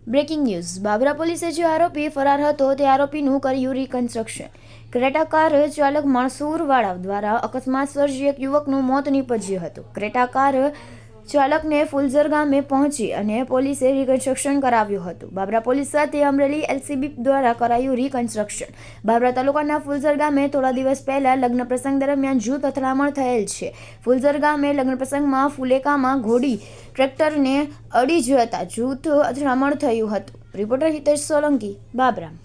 Breaking news Babra પોલીસે જે આરોપી ફરાર હતો તે આરોપીનું કર્યું રિકન્સ્ટ્રક્શન। ક્રેટા કાર ચાલક માણસુરવાળા દ્વારા અકસ્માત સર્જી એક યુવકનું મોત નીપજ્યું હતું। ક્રેટા કાર ચાલકને ફુલઝર ગામે પહોંચી અને પોલીસે રિકન્સ્ટ્રક્શન કરાવ્યું હતું। બાબરા પોલીસ સાથે અમરેલી એલસીબી દ્વારા કરાયું રિકન્સ્ટ્રક્શન। બાબરા તાલુકાના ફુલઝર ગામે થોડા દિવસ પહેલા લગ્ન પ્રસંગ દરમિયાન જૂથ અથડામણ થયેલ છે। ફુલઝર ગામે લગ્ન પ્રસંગમાં ફુલેકામાં ઘોડી ટ્રેક્ટરને અડી જતા જૂથ અથડામણ થયું હતું। રિપોર્ટર હિતેશ સોલંકી, બાબરા।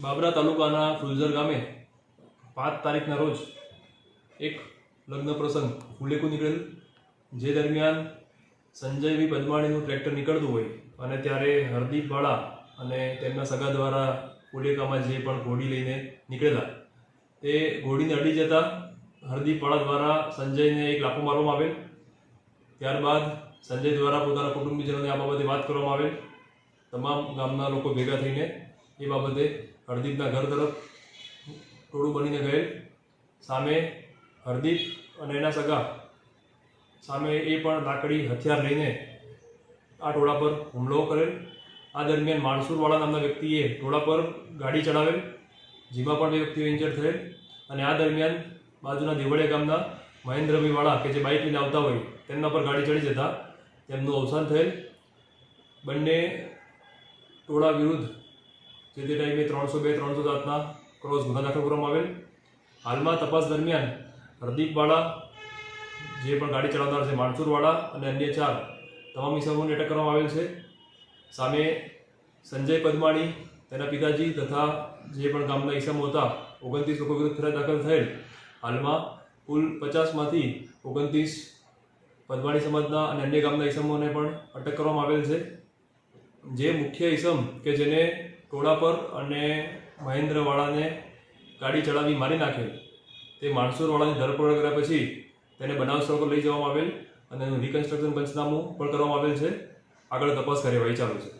બાબરા તાલુકાના ફુલઝર ગામે 5 તારીખના રોજ એક લગ્ન પ્રસંગ ફુલેકું નીકળેલ, જે દરમિયાન સંજયભાઈ પદમાણીનું ટ્રેક્ટર નીકળતું હોય અને ત્યારે હરદીપવાળા અને તેમના સગા દ્વારા ફુલેકામાં જે પણ ઘોડી લઈને નીકળેલા તે ઘોડીને અડી જતા હરદીપવાળા દ્વારા સંજયને એક લાફો મારવામાં આવેલ। ત્યારબાદ સંજય દ્વારા પોતાના કુટુંબીજનોને આ બાબતે વાત કરવામાં આવેલ। તમામ ગામના લોકો ભેગા થઈને એ બાબતે હરદીપના ઘર તરફ ટોળું બનીને ગયેલ। સામે હરદીપ અને એના સગા સામે એ પણ લાકડી હથિયાર લઈને આ ટોળા પર હુમલો કરેલ। આ દરમિયાન માણસુરવાળા નામના વ્યક્તિએ ટોળા પર ગાડી ચડાવેલ, જેમાં પણ 2 વ્યક્તિઓ ઇન્જર્ડ થયેલ। અને આ દરમિયાન બાજુના દેવળિયા ગામના મહેન્દ્રભાઈ વાળા કે જે બાઇક લઈને આવતા હોય તેમના પર ગાડી ચડી જતા તેમનું અવસાન થયેલ। બંને ટોળા વિરુદ્ધ જે તે ટાઈમે 302-307ના ક્રોસ ગુના દાખલ કરવામાં આવેલ। હાલમાં તપાસ દરમિયાન હરદીપવાળા જે પણ ગાડી ચલાવનાર છે માણસુરવાળા અને અન્ય 4 તમામ ઇસમોને અટક કરવામાં આવેલ છે। સામે સંજય પદમાણી, તેના પિતાજી તથા જે પણ ગામના ઇસમો હતા 29 લોકો વિરુદ્ધ ફરિયાદ દાખલ થયેલ। હાલમાં કુલ 50માંથી 29 પદમાણી સમાજના અને અન્ય ગામના ઇસમોને પણ અટક કરવામાં આવેલ છે। જે મુખ્ય ઇસમ કે જેને ટોળા પર અને મહેન્દ્રવાળાને ગાડી ચડાવી મારી નાખેલ તે માણસુરવાળાની ધરપકડ કર્યા પછી તેને બનાવ સ્થળ પર લઈ જવામાં આવેલ અને એનું રિકન્સ્ટ્રક્શન પંચનામું પણ કરવામાં આવેલ છે। આગળ તપાસ કાર્યવાહી ચાલુ છે।